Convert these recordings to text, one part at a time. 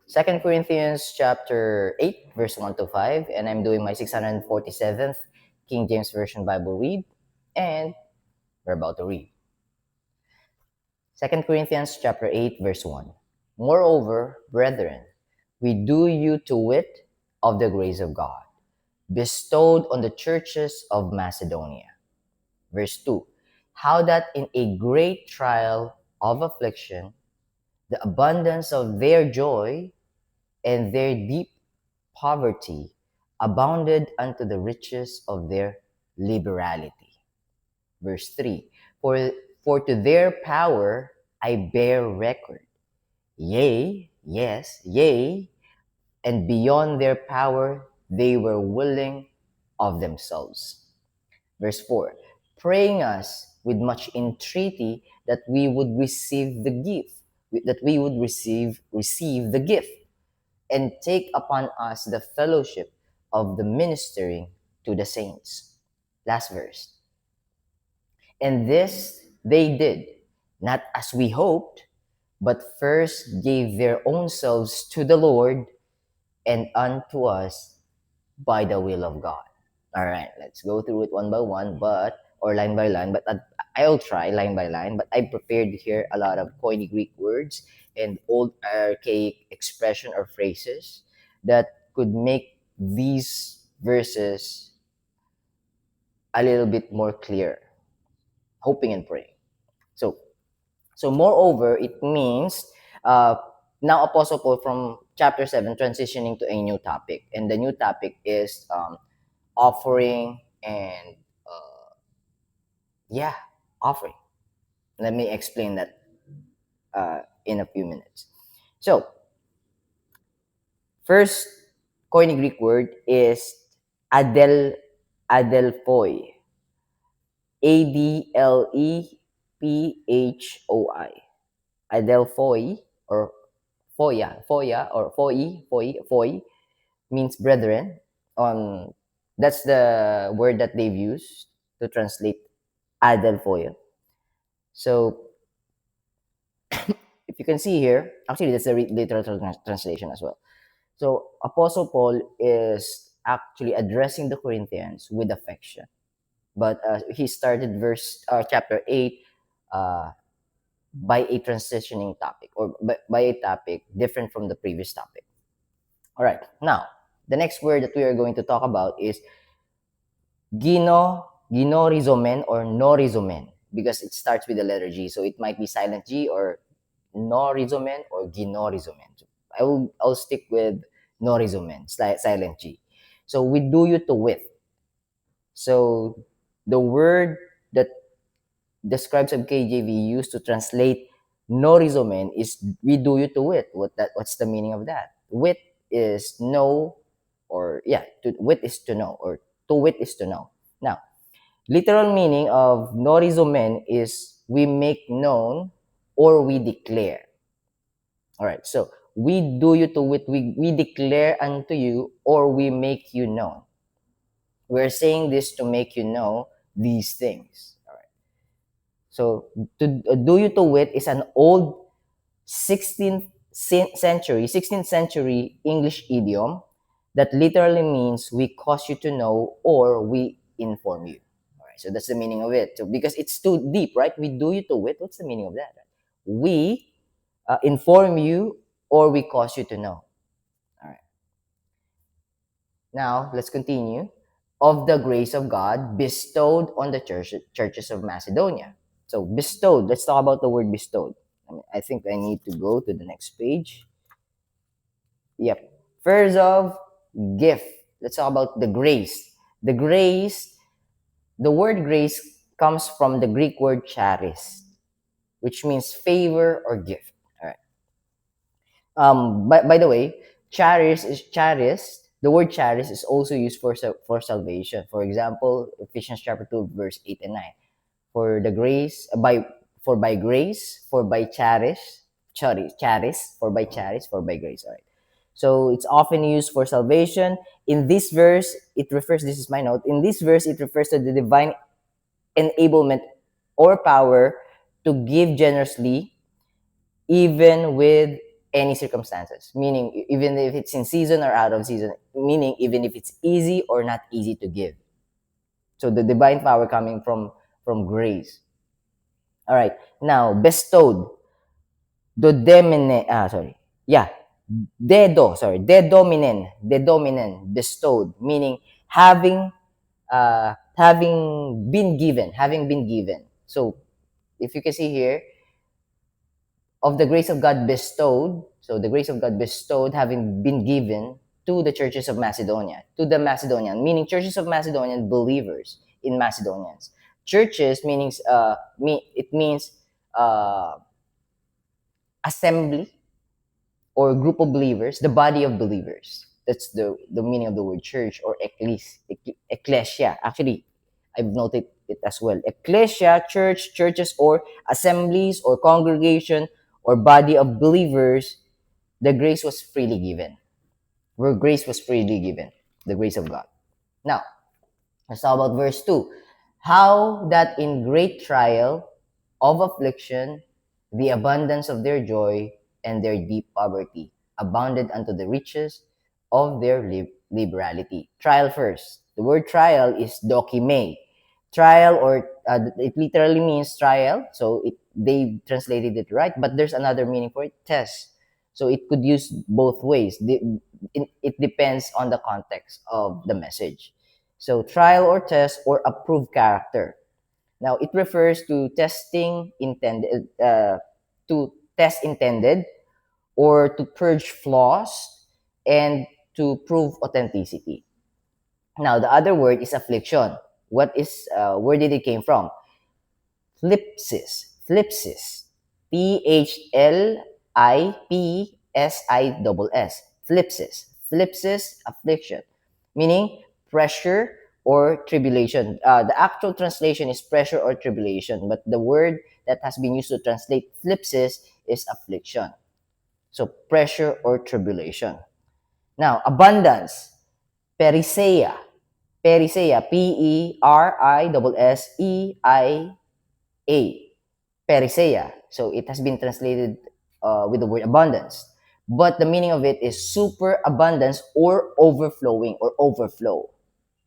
Second Corinthians chapter 8, verse 1 to 5, and I'm doing my 647th King James Version Bible read, and we're about to read. Second Corinthians chapter 8, verse 1. Moreover, brethren, we do you to wit of the grace of God, bestowed on the churches of Macedonia. Verse 2. How that in a great trial of affliction, the abundance of their joy and their deep poverty abounded unto the riches of their liberality. Verse 3. For to their power I bear record. Yea, yes, yea, and beyond their power they were willing of themselves. Verse 4. Praying us with much entreaty that we would receive the gift, that we would receive the gift and take upon us the fellowship of the ministering to the saints. Last verse. And this they did, not as we hoped, but first gave their own selves to the Lord and unto us by the will of God. All right, let's go through it one by one, or line by line. But I'll try line by line. But I prepared here a lot of Koine Greek words and old archaic expression or phrases that could make these verses a little bit more clear. Hoping and praying. So, moreover, it means uh, now Apostle Paul from chapter 7 transitioning to a new topic, and the new topic is offering and yeah, offering. Let me explain that in a few minutes. So, first Koine Greek word is adelphoi. Adlephoi. Adelphoi or foi means brethren. That's the word that they've used to translate adelphoi. So if you can see here, actually that's the literal translation as well. So Apostle Paul is actually addressing the Corinthians with affection, but he started chapter 8 uh, by a transitioning topic, or by a topic different from the previous topic. All right, now the next word that we are going to talk about is ginorizomen or norizomen, because it starts with the letter G, so it might be silent G or norizomen or ginorizomen. So I'll stick with norizomen, silent G. So we do you to with. So the word that the scribes of KJV used to translate norizomen is we do you to wit. What's the meaning of that? Wit is know, or wit is to know, or to wit is to know. Now, literal meaning of norizomen is we make known or we declare. All right, so we do you to wit, we declare unto you or we make you known. We're saying this to make you know these things. All right. So to do you to wit is an old 16th century English idiom that literally means we cause you to know or we inform you. All right, so that's the meaning of it. So because it's too deep, right? We do you to wit. What's the meaning of that? We inform you or we cause you to know. All right. Now let's continue. Of the grace of God bestowed on the churches of Macedonia. So bestowed. Let's talk about the word bestowed. I think I need to go to the next page. Yep. First of gift. Let's talk about the grace. The word grace comes from the Greek word charis, which means favor or gift. All right. By the way, charis. The word charis is also used for salvation. For example, Ephesians chapter 2, verse 8 and 9. For the grace by grace, for by charis, for by grace. All right. So it's often used for salvation. In this verse, it refers, this is my note, in this verse, it refers to the divine enablement or power to give generously, even with any circumstances, meaning even if it's in season or out of season, meaning even if it's easy or not easy to give. So the divine power coming from grace. All right. Now, bestowed. Sorry. Yeah. Dedominen, bestowed, meaning having been given. So if you can see here, of the grace of God bestowed, so the grace of God bestowed having been given to the churches of Macedonia, to the Macedonian, meaning churches of Macedonian believers in Macedonians. Churches meanings it means uh, assembly or group of believers, the body of believers. That's the meaning of the word church or ecclesia. Actually, I've noted it as well. Ecclesia, church, churches, or assemblies or congregation or body of believers, the grace was freely given. Where grace was freely given, the grace of God. Now, let's talk about verse 2. How that in great trial of affliction, the abundance of their joy and their deep poverty abounded unto the riches of their liberality. Trial first. The word trial is dokime. Trial, or it literally means trial, so they translated it right, but there's another meaning for it, test. So it could use both ways. It depends on the context of the message. So trial or test or approved character. Now it refers to testing intended to test intended or to purge flaws and to prove authenticity. Now the other word is affliction. What is where did it came from? Thlipsis. Thlipsis. Thlipsis. Thlipsis. Thlipsis, affliction, meaning pressure or tribulation. The actual translation is pressure or tribulation, but the word that has been used to translate thlipsis is affliction. So pressure or tribulation. Now, abundance. Periseia. Periseia. Periseia. Periseia. So it has been translated with the word abundance. But the meaning of it is super abundance or overflowing or overflow.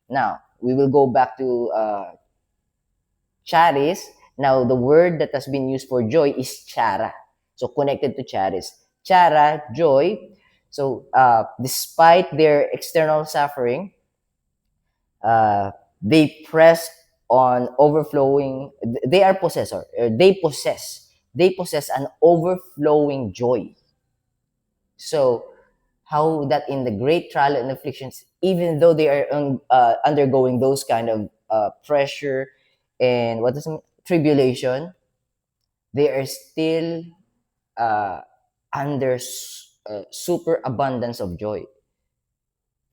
Now, we will go back to charis. Now, the word that has been used for joy is chara. So connected to charis. Chara, joy. So despite their external suffering, uh, they press on overflowing. They are possessor. They possess an overflowing joy. So how that in the great trial and afflictions, even though they are undergoing those kind of pressure and tribulation, they are still uh, under super abundance of joy,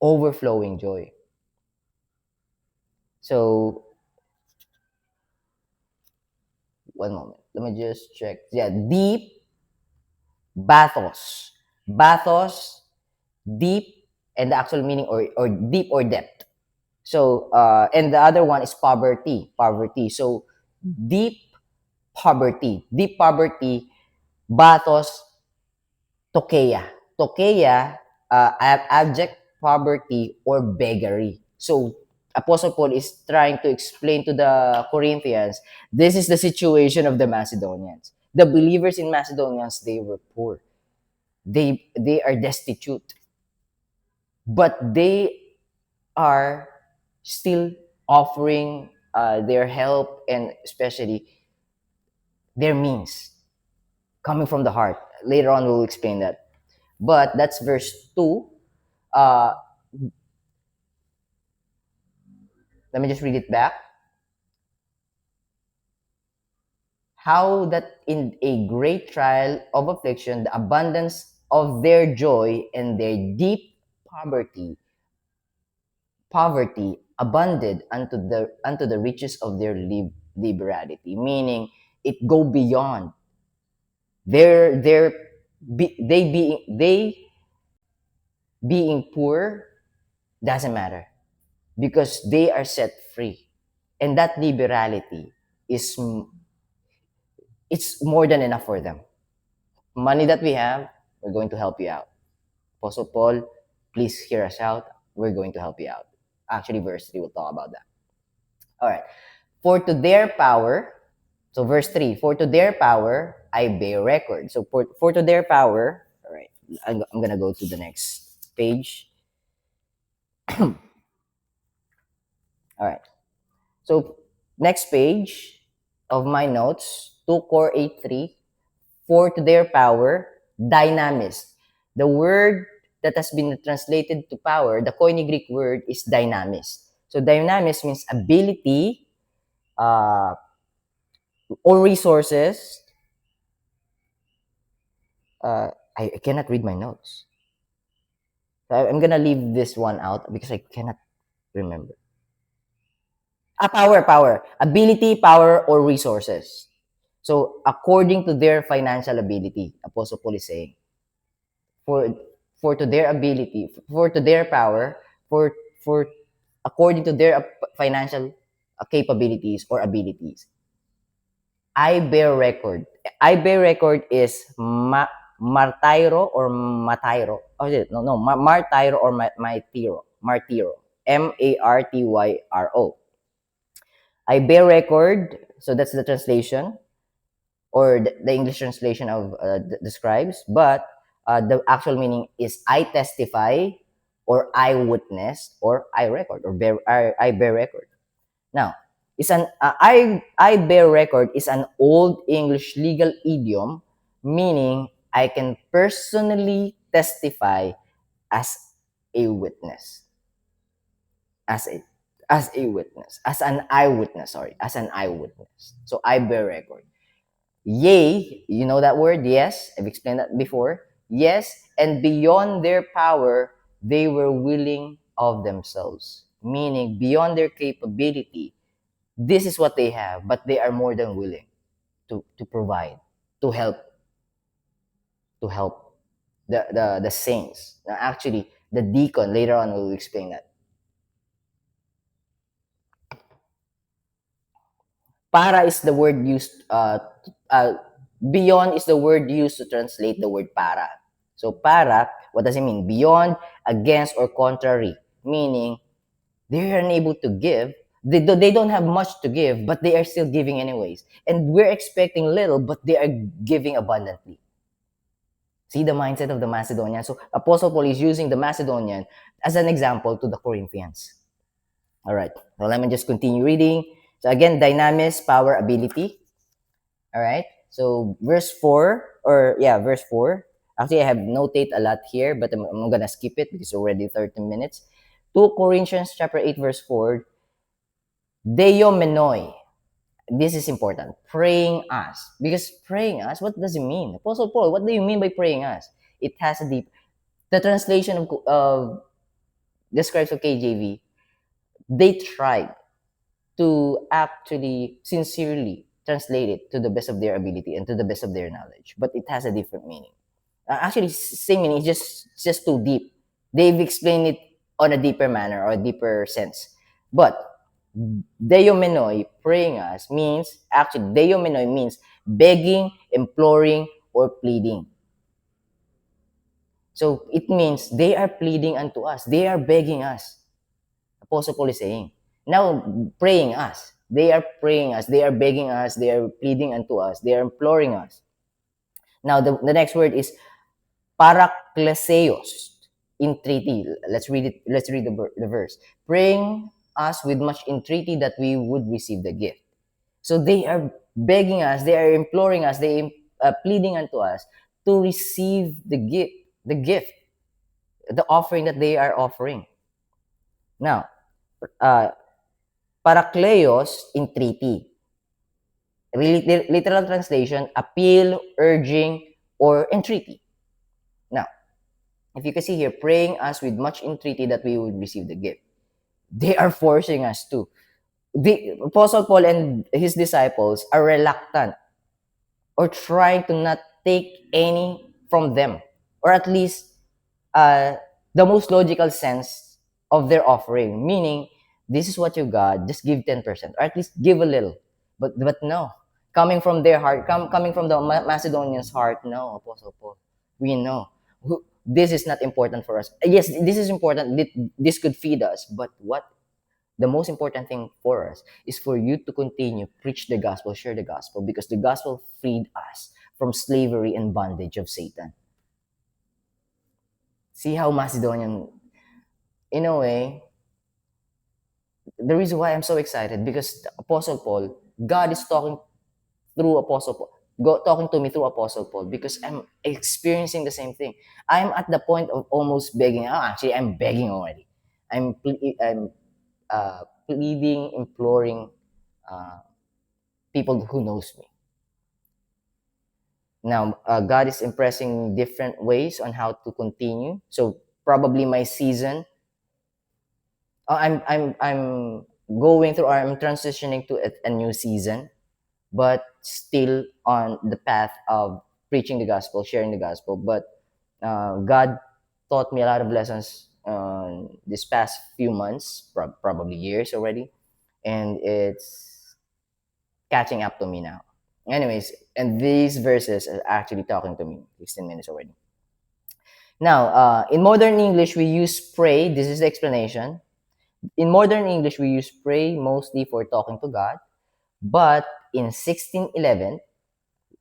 overflowing joy. So one moment, let me just check. Yeah, deep bathos, bathos, deep, and the actual meaning or deep or depth. So and the other one is poverty, poverty. So deep deep poverty, bathos, tokeya, tokeya, abject poverty or beggary. So Apostle Paul is trying to explain to the Corinthians, this is the situation of the Macedonians. The believers in Macedonians, they were poor. They are destitute. But they are still offering their help and especially their means coming from the heart. Later on, we'll explain that. But that's verse 2. Uh, let me just read it back. How that in a great trial of affliction, the abundance of their joy and their deep poverty abounded unto the riches of their liberality, meaning it go beyond their they being poor doesn't matter because they are set free, and that liberality is it's more than enough for them. Money that we have, We're going to help you out. Apostle Paul, please hear us out. We're going to help you out. Actually, verse 3 will talk about that. All right. For to their power, so verse 3, for to their power, I bear record. So for to their power, all right, I'm going to go to the next page. All right. So next page of my notes, 2 Core 8:3, for to their power, dynamis. The word that has been translated to power, the Koine Greek word is dynamis. So dynamis means ability uh, or resources. I cannot read my notes. So I'm gonna leave this one out because I cannot remember. Power. Ability, power, or resources. So according to their financial ability, Apostle Paul is saying, for for to their ability, for to their power, for according to their financial capabilities or abilities. I bear record. I bear record is martyro or matiro. Oh, is it? No, martyro or martyro. Martyro. Martyro. I bear record. So that's the translation or the English translation of the scribes. But the actual meaning is I testify or I witness or I record or I bear record. Now, is an I bear record is an old English legal idiom meaning I can personally testify as a witness. As a as a witness. As an eyewitness, sorry. As an eyewitness. So I bear record. Yea, you know that word? Yes. I've explained that before. Yes, and beyond their power, they were willing of themselves. Meaning beyond their capability, this is what they have, but they are more than willing to provide, to help, to help the saints. Now, actually, the deacon, later on, will explain that. Para is the word used, beyond is the word used to translate the word para. So, para, what does it mean? Beyond, against, or contrary. Meaning, they are unable to give. They don't have much to give, but they are still giving anyways. And we're expecting little, but they are giving abundantly. See the mindset of the Macedonian. So Apostle Paul is using the Macedonian as an example to the Corinthians. All right. Well, let me just continue reading. So again, dynamis, power, ability. All right. So verse 4, verse 4. Actually, I have notate a lot here, but I'm going to skip it because it's already 13 minutes. 2 Corinthians chapter 8, verse 4. Deo menoi. This is important. Praying us. Because praying us, what does it mean? Apostle Paul, what do you mean by praying us? It has a deep... The translation of the scribes of KJV, they tried to actually sincerely translate it to the best of their ability and to the best of their knowledge. But it has a different meaning. Actually, same meaning, it's just too deep. They've explained it on a deeper manner or a deeper sense. But Deo menoi, praying us, means, actually, Deo menoi means begging, imploring, or pleading. So it means they are pleading unto us. They are begging us. Apostle Paul is saying. Now, praying us. They are praying us. They are begging us. They are pleading unto us. They are imploring us. Now, the next word is parakleseos, entreaty. Let's read it. Let's read the verse. Praying us with much entreaty that we would receive the gift. So they are begging us. They are imploring us. They are pleading unto us to receive the gift, the offering that they are offering. Now, parakleos, entreaty. Literal translation, appeal, urging, or entreaty. Now, if you can see here, praying us with much entreaty that we would receive the gift. They are forcing us to. The Apostle Paul and his disciples are reluctant or trying to not take any from them, or at least the most logical sense of their offering, meaning this is what you got, just give 10%, or at least give a little. But no, coming from their heart, coming from the Macedonians' heart, no, Apostle Paul, we know This is not important for us. Yes, this is important. This could feed us, but what the most important thing for us is for you to continue preach the gospel, share the gospel, because the gospel freed us from slavery and bondage of Satan. See how Macedonian, in a way, the reason why I'm so excited because the Apostle Paul, God is talking through Apostle Paul, talking to me through Apostle Paul because I'm experiencing the same thing. I'm at the point of almost begging. Oh, actually, I'm begging already. I'm pleading, imploring uh, people who knows me. Now, God is impressing different ways on how to continue. So probably my season, I'm going through, or I'm transitioning to a new season, but still on the path of preaching the gospel, sharing the gospel. But God taught me a lot of lessons this past few months, probably years already, and it's catching up to me now. Anyways, and these verses are actually talking to me. 16 minutes already. Now, in modern English, we use pray. This is the explanation. In modern English, we use pray mostly for talking to God. But in 1611,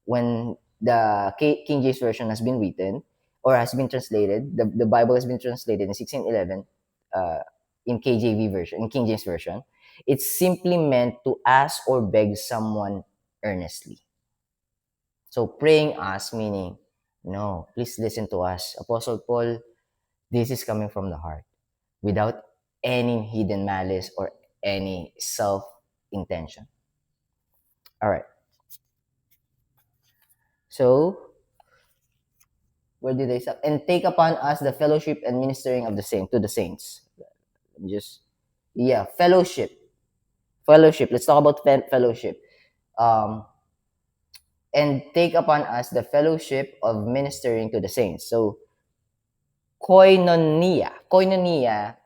when the King James Version has been written or has been translated, the Bible has been translated in 1611 uh, in KJV version, in King James Version, it's simply meant to ask or beg someone earnestly. So praying us meaning, no, please listen to us. Apostle Paul, this is coming from the heart without any hidden malice or any self intention. All right. So where did they stop? And take upon us the fellowship and ministering of the saint to the saints. Just yeah, fellowship, fellowship. Let's talk about fellowship. Um, and take upon us the fellowship of ministering to the saints. So koinonia, koinonia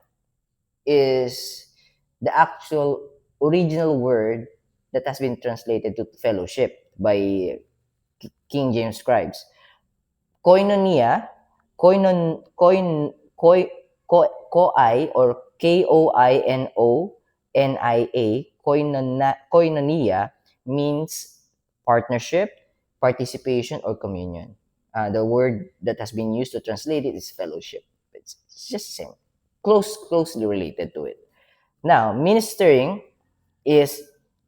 is the actual original word that has been translated to fellowship by King James scribes. Koinonia, koi or koinonia, koinonia means partnership, participation, or communion. The word that has been used to translate it is fellowship. It's just the same, closely related to it. Now, ministering is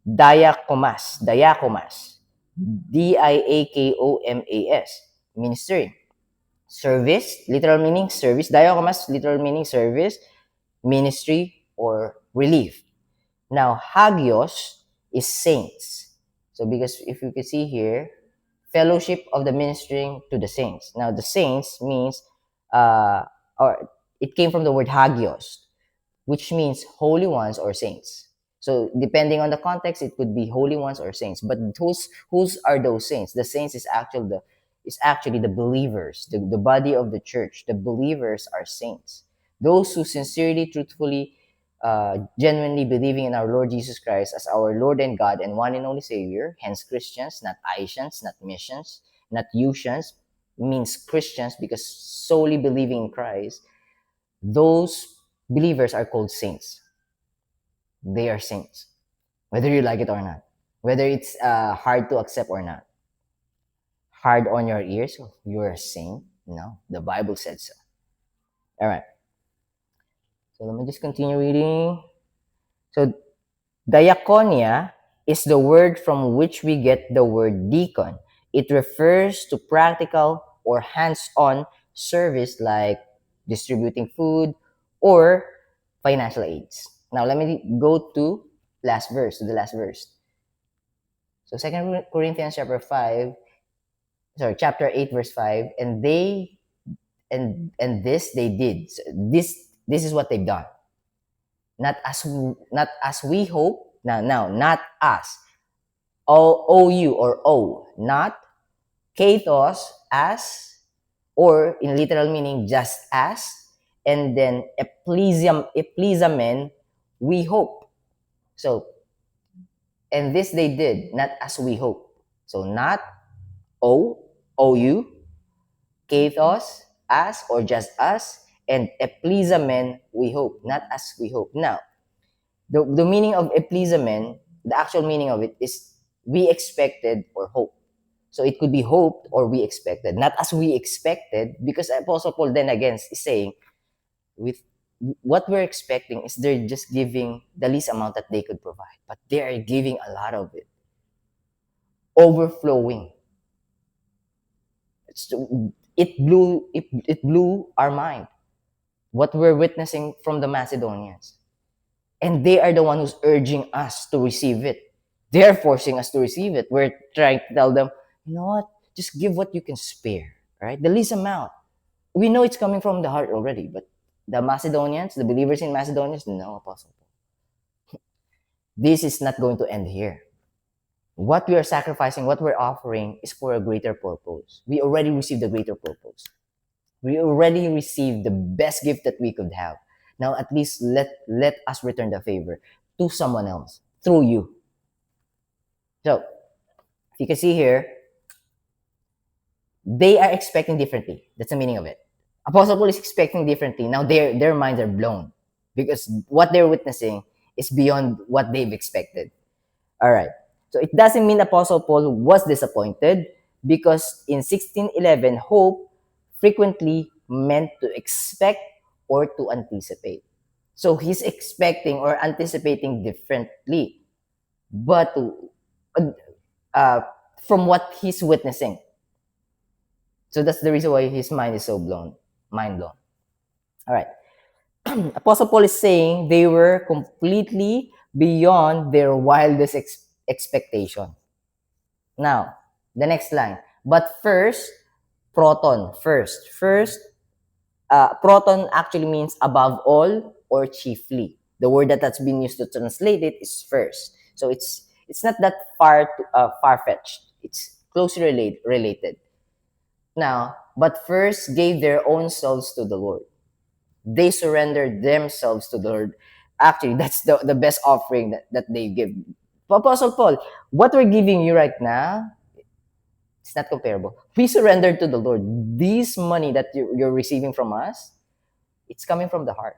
diakomas, diakomas, diakomas, ministering. Service, literal meaning service. Diakomas, literal meaning service, ministry, or relief. Now, hagios is saints. So, because if you can see here, fellowship of the ministering to the saints. Now, the saints means, or it came from the word hagios, which means holy ones or saints. So depending on the context, it could be holy ones or saints. But whose are those saints? The saints is actually the believers, the body of the church. The believers are saints. Those who sincerely, truthfully, genuinely believing in our Lord Jesus Christ as our Lord and God and one and only Savior, hence Christians, not Asians, not missions, not Usians, means Christians because solely believing in Christ, those believers are called saints. They are saints, whether you like it or not, whether it's hard to accept or not. Hard on your ears, oh, you're a saint. No, the Bible said so. All right. So let me just continue reading. So diaconia is the word from which we get the word deacon. It refers to practical or hands-on service like distributing food or financial aids. Now let me go to the last verse. So Second Corinthians chapter 8, verse 5, and this they did. So this is what they've done. Not as we hope. Now, not us. O-U or O, not kathos as, or in literal meaning just as, and then eplisamen, we hope. So, and this they did, not as we hope. So not O, O-U, kathos, as or just us, and eplizamen we hope, not as we hope. Now, the meaning of eplizamen, the actual meaning of it is we expected or hope. So it could be hoped or we expected, not as we expected, because Apostle Paul then again is saying, with what we're expecting is they're just giving the least amount that they could provide, but they are giving a lot of it, overflowing. It's, it blew our mind what we're witnessing from the Macedonians, and they are the one who's urging us to receive it. They're forcing us to receive it. We're trying to tell them, you know what, just give what you can spare, right? The least amount. We know it's coming from the heart already, but the Macedonians, the believers in Macedonians, no, Apostle Paul. This is not going to end here. What we are sacrificing, what we're offering is for a greater purpose. We already received the greater purpose. We already received the best gift that we could have. Now, at least let us return the favor to someone else through you. So, if you can see here, they are expecting differently. That's the meaning of it. Apostle Paul is expecting differently. Now, their minds are blown because what they're witnessing is beyond what they've expected. All right. So it doesn't mean Apostle Paul was disappointed, because in 16:11, hope frequently meant to expect or to anticipate. So he's expecting or anticipating differently, but uh, from what he's witnessing. So that's the reason why his mind is so mind blown. All right. Apostle Paul is saying they were completely beyond their wildest expectation. Now, the next line. But first, proton. Proton actually means above all or chiefly. The word that's been used to translate it is first. So it's not that far fetched. It's closely related. Now, but first gave their own selves to the Lord. They surrendered themselves to the Lord. Actually, that's the best offering that they give. Apostle Paul, what we're giving you right now, it's not comparable. We surrendered to the Lord. This money that you're receiving from us, it's coming from the heart.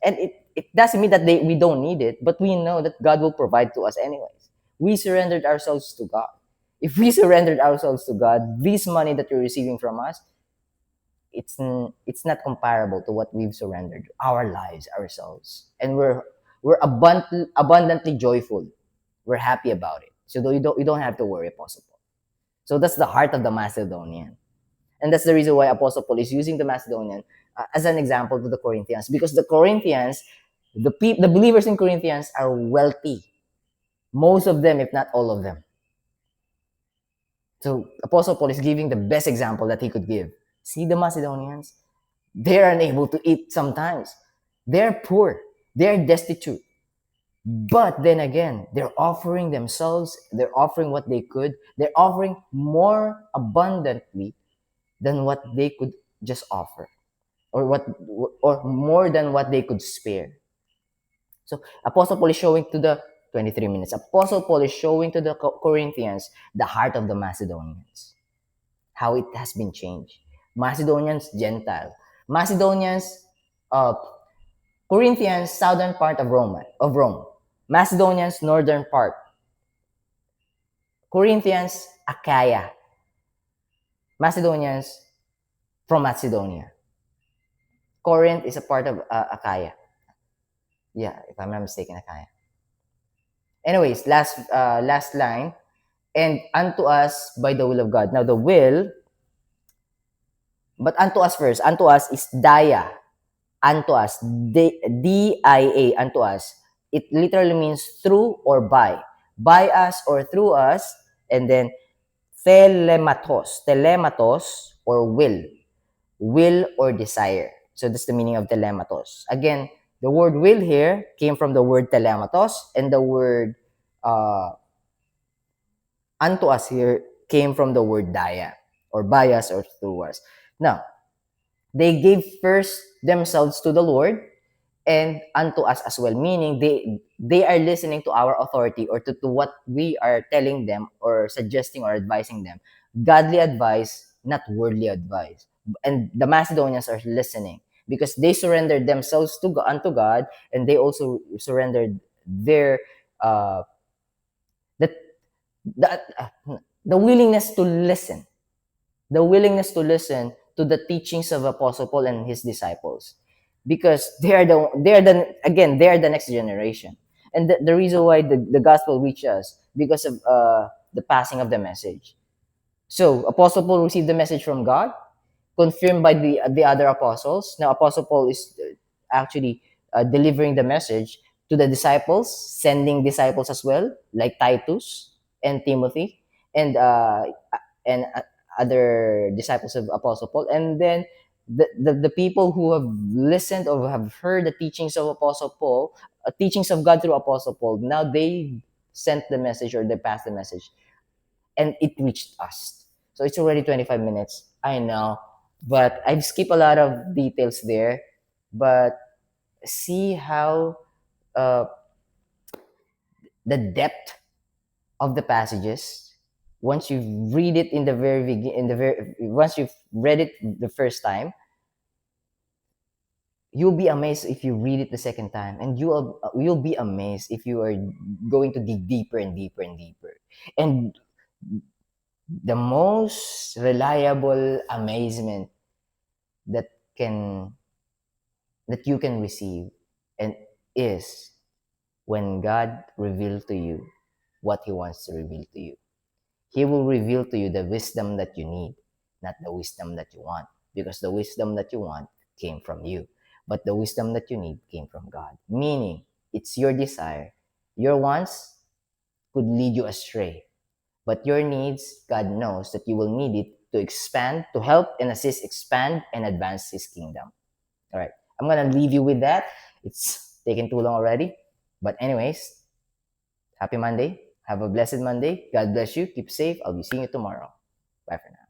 And it doesn't mean that we don't need it, but we know that God will provide to us anyways. We surrendered ourselves to God. If we surrendered ourselves to God, this money that you're receiving from us, it's not comparable to what we've surrendered, our lives, ourselves. And we're abundantly joyful. We're happy about it. So you don't have to worry, Apostle Paul. So that's the heart of the Macedonian. And that's the reason why Apostle Paul is using the Macedonian as an example to the Corinthians, because the Corinthians, the believers in Corinthians are wealthy. Most of them, if not all of them. So Apostle Paul is giving the best example that he could give. See the Macedonians? They're unable to eat sometimes. They're poor. They're destitute. But then again, they're offering themselves. They're offering what they could. They're offering more abundantly than what they could just offer, or more than what they could spare. So Apostle Paul is showing to the 23 minutes. Apostle Paul is showing to the Corinthians the heart of the Macedonians, how it has been changed. Macedonians, Gentile. Macedonians, Corinthians, southern part of Rome. Macedonians, northern part. Corinthians, Achaia. Macedonians, from Macedonia. Corinth is a part of Achaia. Yeah, if I'm not mistaken, Achaia. Anyways, last line. And unto us by the will of God. Now the will, but unto us first. Unto us is dia. Unto us, D-I-A, unto us. It literally means through or by. By us or through us. And then telematos. Telematos or will. Will or desire. So that's the meaning of telematos. Again, the word will here came from the word telematos, and the word unto us here came from the word dia, or by us or through us. Now, they gave first themselves to the Lord and unto us as well, meaning they are listening to our authority, or to what we are telling them or suggesting or advising them. Godly advice, not worldly advice. and the Macedonians are listening because they surrendered themselves to unto God, and they also surrendered their uh, the, the the willingness to listen, the willingness to listen to the teachings of Apostle Paul and his disciples, because they are the next generation, and the reason why the gospel reached us because of the passing of the message. So Apostle Paul received the message from God, confirmed by the other apostles. Now Apostle Paul is actually delivering the message to the disciples, sending disciples as well, like Titus and Timothy, and other disciples of Apostle Paul. And then the people who have listened or have heard the teachings of Apostle Paul, teachings of God through Apostle Paul, now they sent the message or they passed the message, and it reached us. So it's already 25 minutes. I know, but I've skipped a lot of details there. But see how uh, the depth of the passages, once you read it in the very in the very once you've read it the first time, you'll be amazed if you read it the second time, and you'll be amazed if you are going to dig deeper and deeper and deeper. And the most reliable amazement that can that you can receive and is when God reveals to you what he wants to reveal to you. He will reveal to you the wisdom that you need, not the wisdom that you want, because the wisdom that you want came from you, but the wisdom that you need came from God. Meaning, it's your desire. Your wants could lead you astray, but your needs, God knows that you will need it to expand, to help and assist expand and advance his kingdom. All right. I'm going to leave you with that. It's taken too long already. But anyways, happy Monday. Have a blessed Monday. God bless you. Keep safe. I'll be seeing you tomorrow. Bye for now.